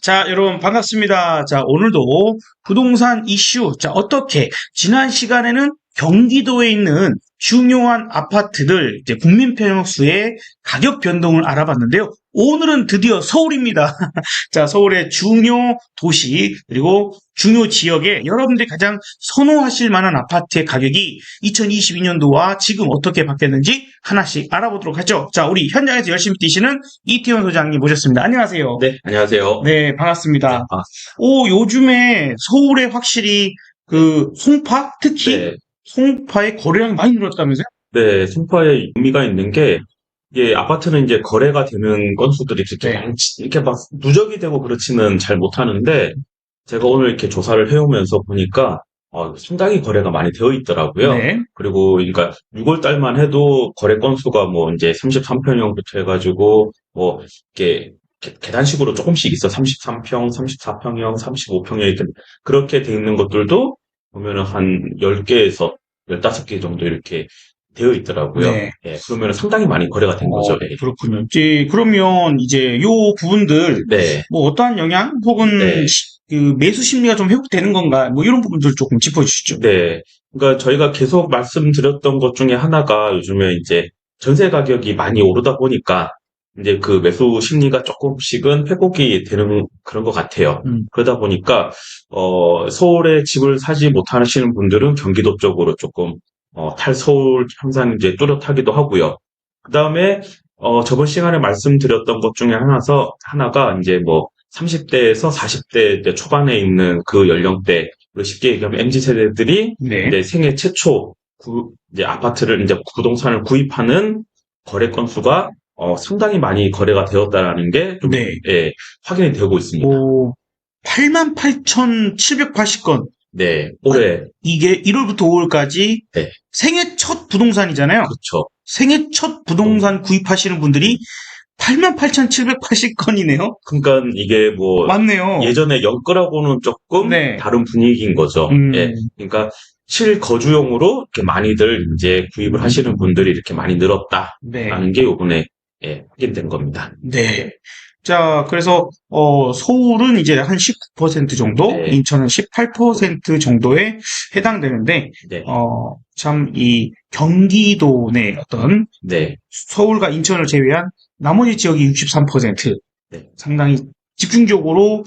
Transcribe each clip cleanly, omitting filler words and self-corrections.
자, 여러분 반갑습니다. 자, 오늘도 부동산 이슈. 자, 어떻게 지난 시간에는 경기도에 있는 중요한 아파트들 이제 국민평형수의 가격 변동을 알아봤는데요. 오늘은 드디어 서울입니다. 자, 서울의 중요 도시 그리고 중요 지역에 여러분들이 가장 선호하실 만한 아파트의 가격이 2022년도와 지금 어떻게 바뀌었는지 하나씩 알아보도록 하죠. 자, 우리 현장에서 열심히 뛰시는 이태원 소장님 모셨습니다. 안녕하세요. 네, 안녕하세요. 네, 반갑습니다. 네, 요즘에 서울에 확실히 그 송파? 특히 네, 송파의 거래량이 많이 늘었다면서요? 네, 송파에 의미가 있는 게, 이게 아파트는 이제 거래가 되는 건수들이 그렇게 네. 이렇게 막 누적이 되고 그렇지는 잘 못하는데, 제가 오늘 이렇게 조사를 해오면서 보니까, 상당히 거래가 많이 되어 있더라고요. 네. 그리고, 그러니까 6월 달만 해도 거래 건수가 뭐 이제 33평형부터 해가지고, 뭐, 이렇게 계단식으로 조금씩 있어. 33평, 34평형, 35평형 이렇게 그렇게 돼 있는 것들도 보면은 한 10개에서 15개 정도 이렇게 되어 있더라고요. 네. 예, 그러면 상당히 많이 거래가 된 거죠. 예. 그렇군요. 그러면 이제 요 부분들 네, 뭐 어떠한 영향 혹은 네, 그 매수 심리가 좀 회복되는 건가 뭐 이런 부분들 조금 짚어주시죠. 네. 그러니까 저희가 계속 말씀드렸던 것 중에 하나가 요즘에 이제 전세 가격이 많이 오르다 보니까 이제 그 매수 심리가 조금씩은 회복이 되는 그런 것 같아요. 음. 그러다 보니까 서울에 집을 사지 못하시는 분들은 경기도 쪽으로 조금 탈서울 현상이 이제 뚜렷하기도 하고요. 그다음에 저번 시간에 말씀드렸던 것 중에 하나가 이제 뭐 30대에서 40대 초반에 있는 그 연령대, 그리고 쉽게 얘기하면 MZ 세대들이 네. 이제 생애 최초 이제 아파트를 이제 부동산을 구입하는 거래 건수가 상당히 많이 거래가 되었다라는 게 좀, 네. 예, 확인이 되고 있습니다. 88,780건. 네, 올해, 이게 1월부터 5월까지 네, 생애 첫 부동산이잖아요. 그렇죠. 생애 첫 부동산 구입하시는 분들이 88,780건이네요. 그러니까 이게 뭐 맞네요. 예전에 연거라고는 조금 네. 다른 분위기인 거죠. 예, 그러니까 실거주용으로 이렇게 많이들 이제 구입을 하시는 분들이 이렇게 많이 늘었다라는 네. 게 요번에 확인된 겁니다. 네. 자, 그래서, 서울은 이제 한 19% 정도, 네. 인천은 18% 정도에 해당되는데, 네, 참, 이 경기도 내 어떤 네, 서울과 인천을 제외한 나머지 지역이 63%, 네, 상당히 집중적으로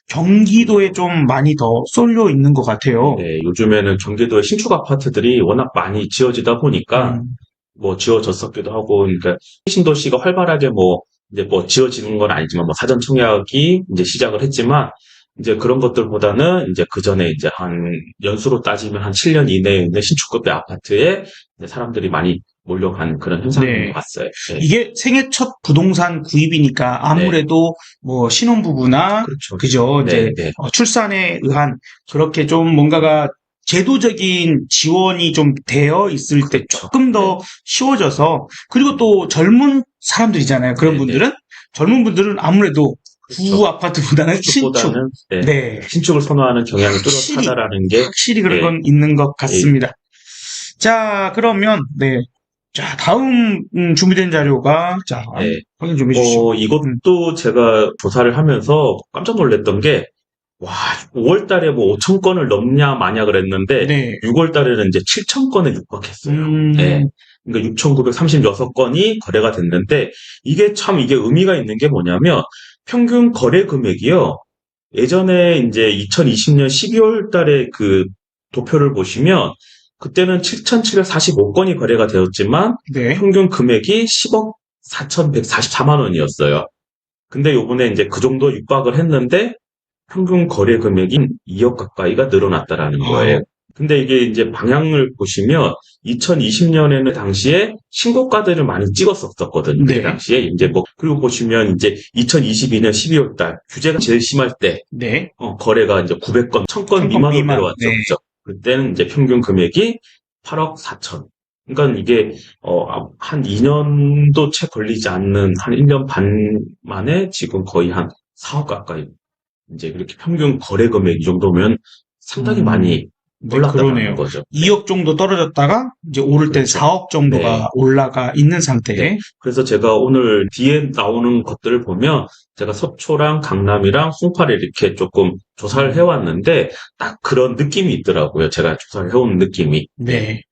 경기도에 좀 많이 더 쏠려 있는 것 같아요. 네. 요즘에는 경기도에 신축 아파트들이 워낙 많이 지어지다 보니까 음, 뭐 지어졌었기도 하고, 그러니까 신도시가 활발하게 뭐 이제 뭐 지어지는 건 아니지만 뭐 사전 청약이 이제 시작을 했지만 이제 그런 것들보다는 이제 그 전에 이제 한 연수로 따지면 한 7년 이내에 있는 신축급의 아파트에 이제 사람들이 많이 몰려간 그런 현상인 네. 것 같아요. 네. 이게 생애 첫 부동산 구입이니까 아무래도 뭐 신혼부부나 그렇죠. 그죠 네, 이제 네, 출산에 의한 그렇게 좀 뭔가가 제도적인 지원이 좀 되어 있을 때 그렇죠. 조금 더 쉬워져서 그리고 또 젊은 사람들이잖아요. 그런 네, 네. 분들은 젊은 분들은 아무래도 구 그렇죠. 아파트보다는 신축. 신축보다는 네, 네. 신축을 선호하는 경향이 확실히 뚜렷하다라는 게 확실히 그런 예, 건 있는 것 예, 같습니다. 자, 그러면 네. 자, 다음 준비된 자료가 자, 네. 확인 좀 해주시죠. 이것도 제가 조사를 하면서 깜짝 놀랐던 게, 와, 5월 달에 뭐 5천 건을 넘냐 마냐 그랬는데, 네. 6월 달에는 이제 7천 건에 육박했어요. 네. 음, 그러니까 6,936건이 거래가 됐는데, 이게 의미가 있는 게 뭐냐면, 평균 거래 금액이요. 예전에 이제 2020년 12월 달에 그 도표를 보시면, 그때는 7,745건이 거래가 되었지만, 네. 평균 금액이 10억 4,144만 원이었어요. 근데 요번에 이제 그 정도 육박을 했는데 평균 거래 금액이 2억 가까이가 늘어났다라는 아, 거예요. 근데 이게 이제 방향을 보시면 2020년에는 당시에 신고가들을 많이 찍었었거든요. 그때 네. 당시에 이제 뭐 그리고 보시면 이제 2022년 12월 달 규제가 제일 심할 때 네. 거래가 이제 900건, 1000건 1000건 미만으로 미만. 내려왔죠. 네. 그죠? 그때는 이제 평균 금액이 8억 4천. 그러니까 이게 한 2년도 채 걸리지 않는 한 1년 반 만에 지금 거의 한 4억 가까이 이제 그렇게 평균 거래 금액 이 정도면 상당히 음, 많이 네, 올랐다는 그러네요. 거죠. 2억 정도 떨어졌다가 이제 오를 때 그렇죠. 4억 정도가 네. 올라가 있는 상태. 네. 그래서 제가 오늘 뒤에 나오는 것들을 보면 제가 서초랑 강남이랑 송파를 이렇게 조금 조사를 해왔는데 딱 그런 느낌이 있더라고요. 제가 조사를 해온 느낌이. 네.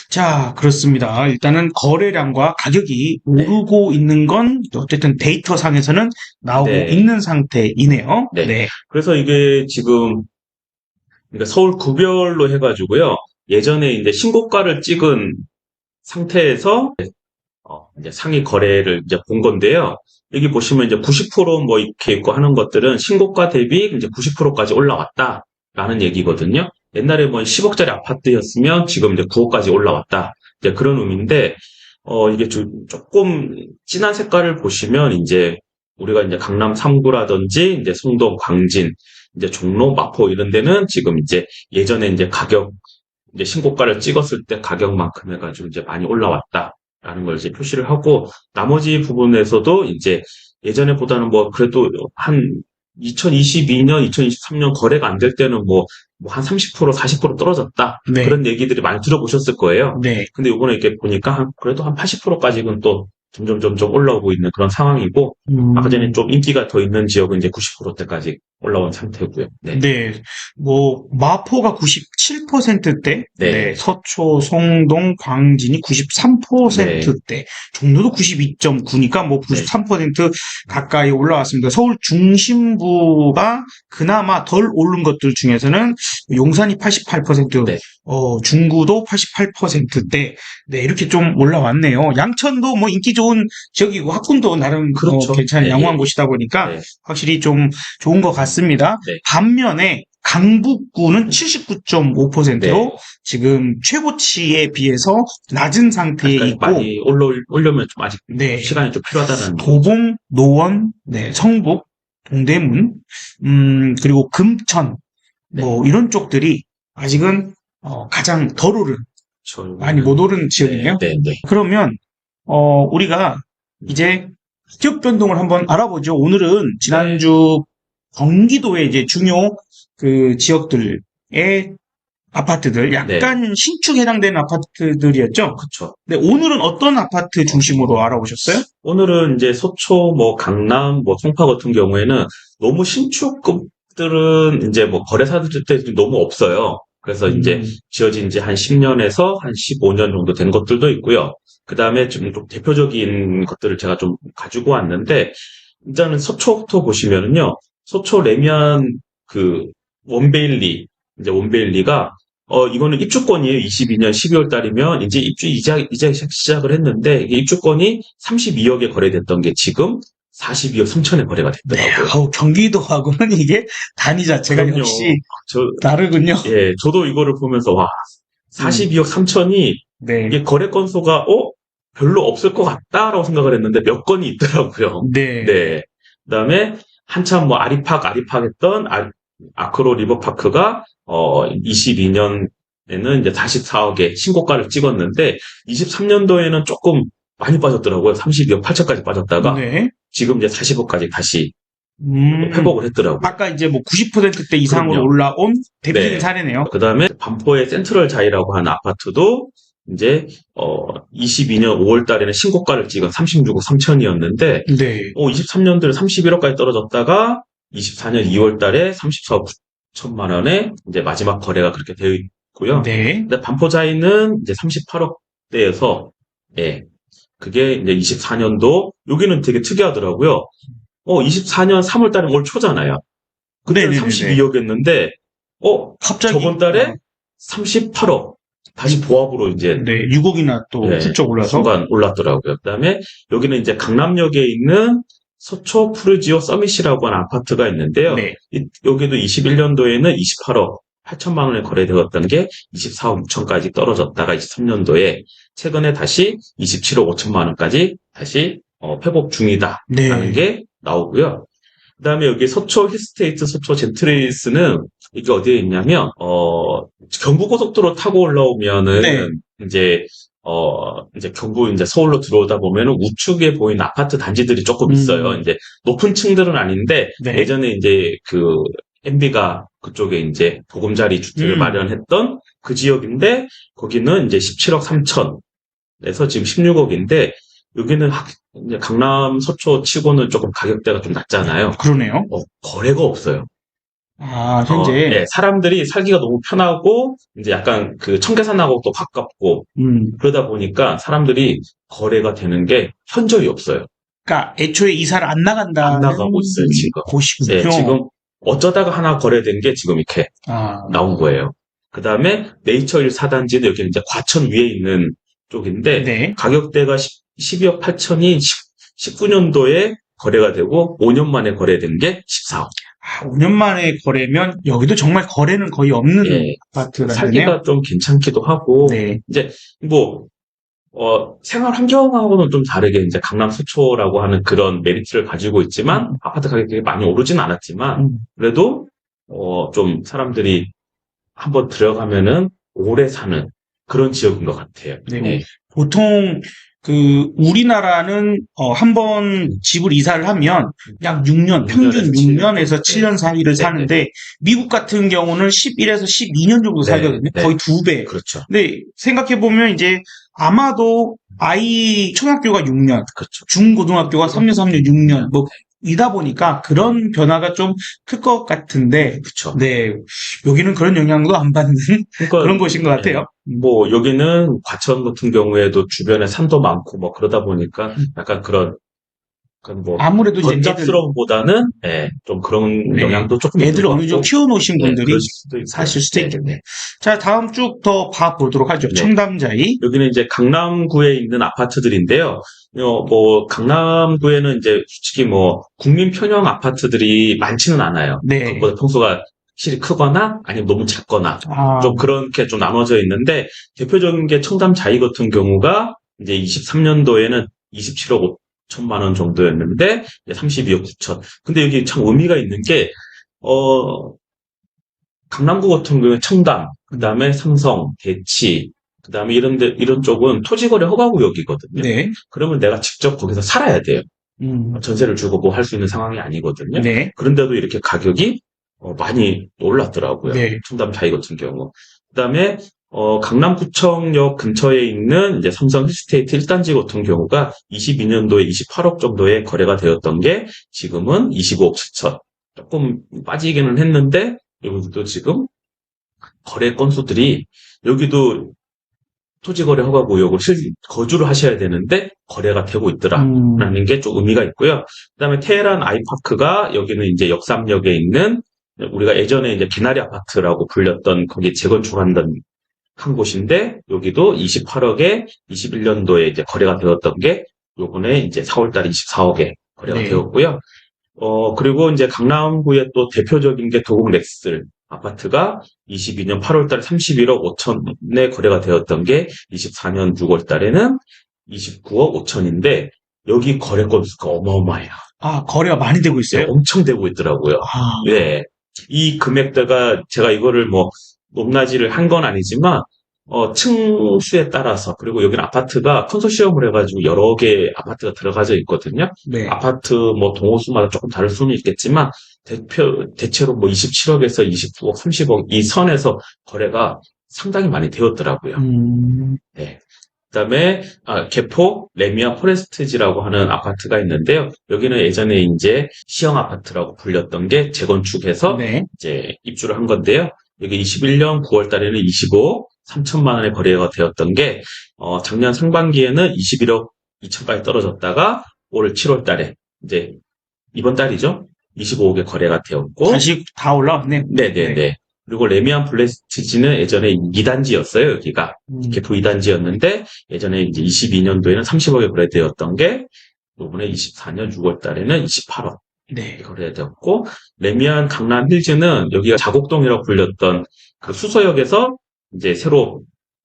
자, 그렇습니다. 일단은 거래량과 가격이 네. 오르고 있는 건 어쨌든 데이터 상에서는 나오고 네. 있는 상태이네요. 네. 네. 그래서 이게 지금 그러니까 서울 구별로 해가지고요. 예전에 이제 신고가를 찍은 상태에서 이제 상위 거래를 이제 본 건데요. 여기 보시면 이제 90%뭐 이렇게 있고 하는 것들은 신고가 대비 이제 90%까지 올라왔다라는 얘기거든요. 옛날에 뭐 10억짜리 아파트였으면 지금 이제 9억까지 올라왔다. 이제 그런 의미인데, 이게 조금 진한 색깔을 보시면 이제 우리가 이제 강남 3구라든지 이제 성동, 광진, 이제 종로, 마포 이런 데는 지금 이제 예전에 이제 가격 이제 신고가를 찍었을 때 가격만큼 해가지고 이제 많이 올라왔다라는 걸 이제 표시를 하고 나머지 부분에서도 이제 예전에보다는 뭐 그래도 한 2022년, 2023년 거래가 안 될 때는 뭐 한 30%, 40% 떨어졌다. 네. 그런 얘기들이 많이 들어보셨을 거예요. 네. 근데 이번에 이렇게 보니까 그래도 한 80%까지는 또 점점 올라오고 있는 그런 상황이고 아까 전에 좀 인기가 더 있는 지역은 이제 90%대까지 올라온 상태고요. 네. 네. 뭐, 마포가 97%대, 네. 네. 서초, 송동, 광진이 93%대, 종로도 92.9니까 뭐 93% 가까이 올라왔습니다. 서울 중심부가 그나마 덜 오른 것들 중에서는 용산이 88%, 네. 중구도 88%대, 네, 이렇게 좀 올라왔네요. 양천도 뭐 인기 좋은 지역이고 학군도 나름 그렇죠. 괜찮은 네. 양호한 곳이다 보니까 네. 확실히 좀 좋은 것 같습니다. 네. 반면에 강북구는 79.5%로 네. 지금 최고치에 비해서 낮은 상태에 그러니까 있고, 많이 올려면 좀 아직 네, 시간이 좀 필요하다는 도봉, 노원, 네, 성북, 동대문, 그리고 금천, 뭐 이런 쪽들이 아직은 가장 덜 오른, 많이 못 오른 지역이네요. 네. 그러면 우리가 이제 가격 변동을 한번 알아보죠. 오늘은 지난주 경기도의 이제 중요 그 지역들의 아파트들 약간 신축 해당되는 아파트들이었죠. 그렇죠. 네, 오늘은 어떤 아파트 중심으로 알아보셨어요? 오늘은 이제 서초, 뭐 강남, 뭐 송파 같은 경우에는 너무 신축급들은 이제 뭐 거래사들이 너무 없어요. 그래서 이제 지어진 지 한 10년에서 한 15년 정도 된 것들도 있고요. 그 다음에 좀 대표적인 것들을 제가 좀 가지고 왔는데, 일단은 서초부터 보시면은요, 서초 레미안 그 원베일리, 이제 원베일리가, 이거는 입주권이에요. 22년 12월 달이면 이제 이제 시작을 했는데, 이게 입주권이 32억에 거래됐던 게 지금 42억 3천에 거래가 됐더라고요. 경기도하고는 이게 단위 자체가 그럼요. 역시 다르군요. 예, 저도 이거를 보면서, 42억 3천이, 네. 이게 거래 건수가, 별로 없을 것 같다라고 생각을 했는데 몇 건이 있더라고요. 네. 그 다음에 한참 뭐 아리팍 했던 아크로 리버파크가, 22년에는 이제 44억에 신고가를 찍었는데, 23년도에는 조금 많이 빠졌더라고요. 32억 8천까지 빠졌다가, 지금 이제 40억까지 다시 회복을 했더라고요. 아까 이제 뭐 90%대 이상으로 그럼요. 올라온 대표적인 사례네요. 그 다음에 반포의 센트럴 자이라고 하는 아파트도 이제 22년 5월 달에는 신고가를 찍은 36억 3천이었는데 23년도에 31억까지 떨어졌다가 24년 2월 달에 34억 9천만 원에 이제 마지막 거래가 그렇게 되어 있고요. 근데 반포 자이는 이제 38억대에서 그게 이제 24년도 여기는 되게 특이하더라고요. 24년 3월 달에 올 초잖아요. 그때는 32억이었는데 갑자기 저번 달에 38억 다시 보합으로 이제 6억이나 또 훌쩍 올라서 순간 올랐더라고요. 그다음에 여기는 이제 강남역에 있는 서초 푸르지오 서밋이라고 하는 아파트가 있는데요. 여기도 21년도에는 28억 8천만 원에 거래되었던 게 24억 6천까지 떨어졌다가 23년도에 최근에 다시 27억 5천만 원까지 다시 회복 중이다라는 게 나오고요. 그 다음에 여기 서초 힐스테이트, 서초 젠트레이스는 이게 어디에 있냐면, 경부고속도로 타고 올라오면은, 이제 경부 이제 서울로 들어오다 보면은 우측에 보이는 아파트 단지들이 조금 있어요. 이제 높은 층들은 아닌데, 예전에 이제 MB가 그쪽에 이제 보금자리 주택을 음. 마련했던 그 지역인데 거기는 이제 17억 3천에서 지금 16억인데 여기는 이제 강남 서초 치고는 조금 가격대가 좀 낮잖아요. 그러네요. 거래가 없어요. 아, 현재. 네, 사람들이 살기가 너무 편하고 이제 약간 그 청계산하고 또 가깝고 그러다 보니까 사람들이 거래가 되는 게 현저히 없어요. 그러니까 애초에 이사를 안 나간다는 안 나가고 있어요, 지금. 곳이군요. 네, 지금 어쩌다가 하나 거래된 게 지금 이렇게 아, 나온 거예요. 그 다음에 네이처 1 4단지는 여기 이제 과천 위에 있는 쪽인데 네. 가격대가 12억 8천이 19년도에 거래가 되고 5년 만에 거래된 게 14억. 5년 만에 거래면 여기도 정말 거래는 거의 없는 예, 아파트라네요. 살기가 좀 괜찮기도 하고 네. 이제 뭐 생활 환경하고는 좀 다르게 이제 강남 서초라고 하는 그런 메리트를 가지고 있지만 아파트 가격이 많이 오르진 않았지만 그래도 좀 사람들이 한번 들어가면은 오래 사는 그런 지역인 것 같아요. 네. 네. 보통 우리나라는 한번 집을 이사를 하면 약 6년, 평균 6년에서 7년 사이를 사는데 미국 같은 경우는 11에서 12년 정도 살거든요. 거의 2배. 그렇죠. 근데 생각해 보면 이제 아마도 아이 초등학교가 6년, 그렇죠. 중고등학교가 3년, 6년 뭐 이다 보니까 그런 변화가 좀 클 것 같은데, 그렇죠. 네, 여기는 그런 영향도 안 받는 그러니까 그런 곳인 것 같아요. 뭐 여기는 과천 같은 경우에도 주변에 산도 많고 뭐 그러다 보니까 약간 그런 뭐 아무래도 이제 번잡스러움보다는 좀 그런 영향도 조금 애들 어느 정도 키워놓으신 분들이 그럴 수도 있고요. 사실 수도 네, 있겠네요. 네. 자, 다음 쭉 더 봐보도록 하죠. 네. 청담자이. 여기는 이제 강남구에 있는 아파트들인데요. 뭐 강남구에는 이제 솔직히 뭐 국민 편형 아파트들이 많지는 않아요. 네. 그것보다 평수가 확실히 크거나 아니면 너무 작거나 아, 좀 그렇게 좀 나눠져 있는데 대표적인 게 청담자이 같은 경우가 이제 23년도에는 27억 5천만 원 정도였는데 32억 9천. 근데 여기 참 의미가 있는 게 강남구 같은 경우에 청담, 그다음에 삼성, 대치, 그다음에 이런 쪽은 토지거래 허가구역이거든요. 네. 그러면 내가 직접 거기서 살아야 돼요. 음, 전세를 주고 뭐 할 수 있는 상황이 아니거든요. 네. 그런데도 이렇게 가격이 많이 올랐더라고요. 네. 청담 자이 같은 경우. 그다음에 강남구청역 근처에 있는 이제 삼성 힐스테이트 1단지 같은 경우가 22년도에 28억 정도에 거래가 되었던 게 지금은 25억 7천. 조금 빠지기는 했는데 여기도 지금 거래 건수들이 여기도 토지거래 허가구역을 거주를 하셔야 되는데 거래가 되고 있더라라는 게 좀 의미가 있고요. 그다음에 테헤란 아이파크가 여기는 이제 역삼역에 있는 우리가 예전에 이제 개나리 아파트라고 불렸던 거기 재건축한다는 한 곳인데 여기도 28억에 21년도에 이제 거래가 되었던 게 요번에 이제 4월달 24억에 거래가 네. 되었고요. 그리고 이제 강남구의 또 대표적인 게 도곡 렉스 아파트가 22년 8월달에 31억 5천에 거래가 되었던 게 24년 6월달에는 29억 5천인데 여기 거래 건수가 어마어마해요. 아, 거래가 많이 되고 있어요? 엄청 되고 있더라고요. 아, 네. 이 금액대가 제가 이거를 뭐 높낮이를 한 건 아니지만 층수에 따라서 그리고 여기는 아파트가 컨소시엄을 해가지고 여러 개 아파트가 들어가져 있거든요. 네. 아파트 뭐 동호수마다 조금 다를 수는 있겠지만 대체로 뭐 27억에서 29억, 30억 이 선에서 거래가 상당히 많이 되었더라고요. 네. 그다음에 개포 레미안 포레스트지라고 하는 아파트가 있는데요. 여기는 예전에 이제 시형 아파트라고 불렸던 게 재건축해서 네. 이제 입주를 한 건데요. 여기 21년 9월 달에는 25억 3천만 원에 거래가 되었던 게 작년 상반기에는 21억 2천까지 떨어졌다가 올 7월 달에 이제 이번 달이죠. 25억에 거래가 되었고 다시 다 올라왔네요. 네네네. 네. 그리고 레미안 블레스티지는 예전에 2단지였어요, 여기가. 개포 2단지였는데, 예전에 이제 22년도에는 30억에 거래되었던 게, 이번에 24년 6월 달에는 28억. 네. 거래되었고, 레미안 강남 힐즈는 여기가 자곡동이라고 불렸던 그 수서역에서 이제 새로,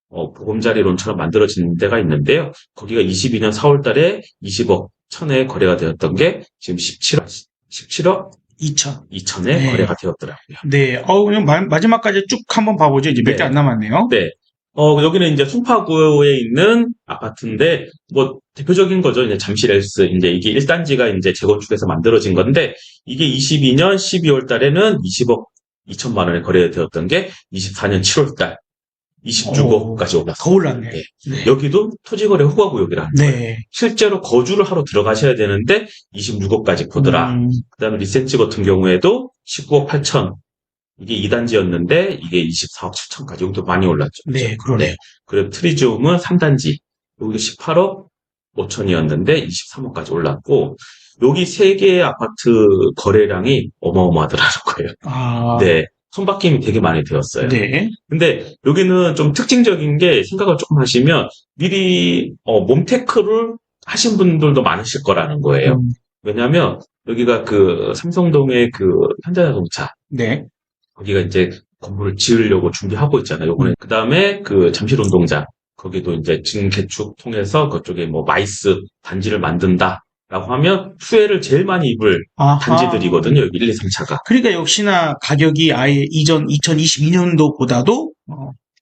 보금자리론처럼 만들어진 데가 있는데요. 거기가 22년 4월 달에 20억 천에 거래가 되었던 게, 지금 17억 2천에 네. 거래가 되었더라고요. 네. 그냥 마지막까지 쭉 한번 봐보죠. 이제 몇 개 안 남았네요. 네. 여기는 이제 송파구에 있는 아파트인데, 뭐, 대표적인 거죠. 이제 잠실 엘스. 이제 이게 1단지가 이제 재건축해서 만들어진 건데, 이게 22년 12월 달에는 20억 2천만 원에 거래되었던 게 24년 7월 달 26억까지 올랐어요. 더 올랐네. 네. 네. 여기도 토지거래 후과구역이라는 거예요. 네. 실제로 거주를 하러 들어가셔야 되는데 26억까지 보더라. 그다음에 리센치 같은 경우에도 19억 8천. 이게 2단지였는데 이게 24억 7천까지 여기도 많이 올랐죠. 네, 그러네요. 그리고 트리지움은 3단지. 여기 18억 5천이었는데 23억까지 올랐고 여기 세 개의 아파트 거래량이 어마어마하더라는 거예요. 아, 네. 손바뀜이 되게 많이 되었어요. 네. 근데 여기는 좀 특징적인 게 생각을 조금 하시면 미리 몸테크를 하신 분들도 많으실 거라는 거예요. 왜냐하면 여기가 그 삼성동의 그 현대자동차 네. 거기가 이제 건물을 지으려고 준비하고 있잖아요. 요번에 그다음에 그 잠실운동장 거기도 이제 증개축 통해서 그쪽에 뭐 마이스 단지를 만든다라고 하면 수혜를 제일 많이 입을 아하. 단지들이거든요. 여기 1, 2, 3차가. 그러니까 역시나 가격이 아예 이전 2022년도보다도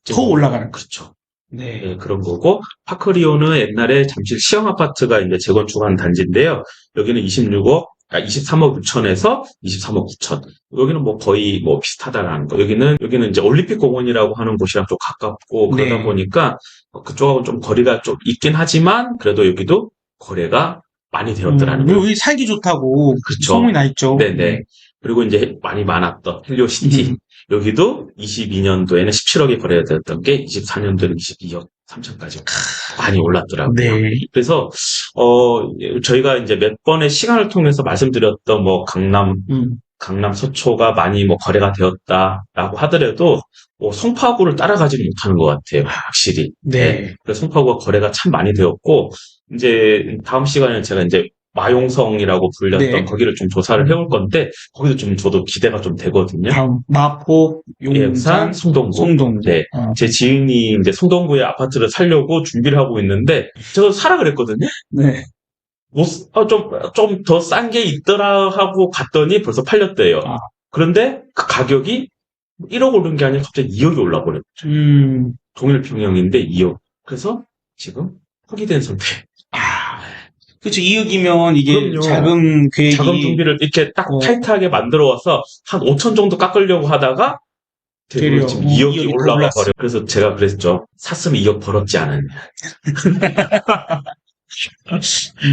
더 올라가는 거. 그렇죠. 네. 네, 그런 거고 파크리오는 옛날에 잠실 시형 아파트가 이제 재건축한 단지인데요. 여기는 23억 6천에서 23억 9천. 여기는 뭐 거의 뭐 비슷하다라는 거. 여기는 이제 올림픽 공원이라고 하는 곳이랑 좀 가깝고 그러다 네. 보니까 그쪽하고 좀 거리가 좀 있긴 하지만 그래도 여기도 거래가 많이 되었더라는 거예요. 여기 살기 좋다고 그렇죠. 소문이 나 있죠. 네네. 그리고 이제 많이 많았던 헬리오시티. 여기도 22년도에는 17억에 거래되었던 게 24년도에는 22억 3천까지 많이 올랐더라고요. 네. 그래서 저희가 이제 몇 번의 시간을 통해서 말씀드렸던 뭐 강남 서초가 많이 뭐 거래가 되었다라고 하더라도 송파구를 따라가지는 못하는 것 같아요. 확실히. 네. 그래서 송파구가 거래가 참 많이 되었고 이제 다음 시간에 제가 이제 마용성이라고 불렸던 네. 거기를 좀 조사를 해올 건데 거기도 좀 저도 기대가 좀 되거든요. 다음 마포, 용산, 송동구. 네. 제 지인이 이제 송동구에 아파트를 사려고 준비를 하고 있는데 제가 사라 그랬거든요. 네. 좀 더 싼 게 있더라 하고 갔더니 벌써 팔렸대요. 그런데 그 가격이 1억 오른 게 아니라 갑자기 2억이 올라버렸죠. 동일 평형인데 2억. 그래서 지금 포기된 상태. 그렇죠. 2억이면 이게 그럼요. 자금 계획이 자금 준비를 이렇게 딱 타이트하게 만들어 와서 한 5천 정도 깎으려고 하다가 되려 지금 2억이 2억이 올라가 올랐어. 버려. 그래서 제가 그랬죠. 샀으면 2억 벌었지 않았냐.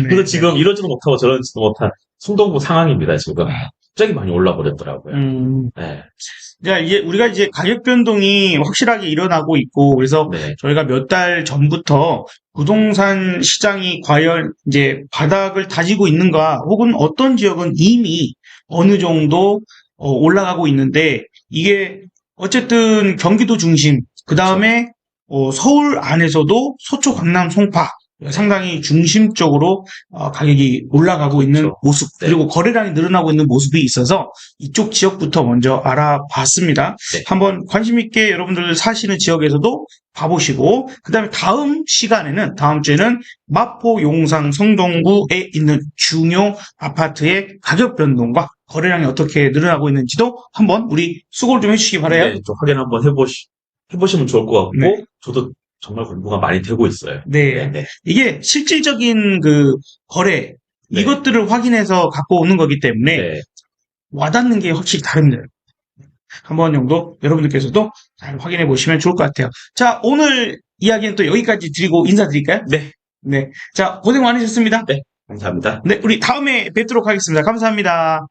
그래서 지금 이러지도 못하고 저러지도 못한 송동구 상황입니다. 지금 갑자기 많이 올라 버렸더라고요. 네. 이제 우리가 이제 가격 변동이 확실하게 일어나고 있고 그래서 네. 저희가 몇 달 전부터 부동산 시장이 과연 이제 바닥을 다지고 있는가 혹은 어떤 지역은 이미 어느 정도 올라가고 있는데 이게 어쨌든 경기도 중심 그 다음에 서울 안에서도 서초, 강남, 송파 상당히 중심적으로 가격이 올라가고 있는 모습 그리고 거래량이 늘어나고 있는 모습이 있어서 이쪽 지역부터 먼저 알아봤습니다. 한번 관심 있게 여러분들 사시는 지역에서도 봐보시고 그 다음에 다음 주에는 마포, 용산, 성동구에 있는 중요 아파트의 가격 변동과 거래량이 어떻게 늘어나고 있는지도 한번 우리 수고를 좀 해주시기 바라요. 네, 좀 확인 한번 해보시면 좋을 것 같고 저도 정말 공부가 많이 되고 있어요. 네. 이게 실질적인 그 거래, 이것들을 확인해서 갖고 오는 거기 때문에 와닿는 게 확실히 다릅니다. 한번 정도 여러분들께서도 잘 확인해 보시면 좋을 것 같아요. 자, 오늘 이야기는 또 여기까지 드리고 인사드릴까요? 네. 자, 고생 많으셨습니다. 네. 감사합니다. 네, 우리 다음에 뵙도록 하겠습니다. 감사합니다.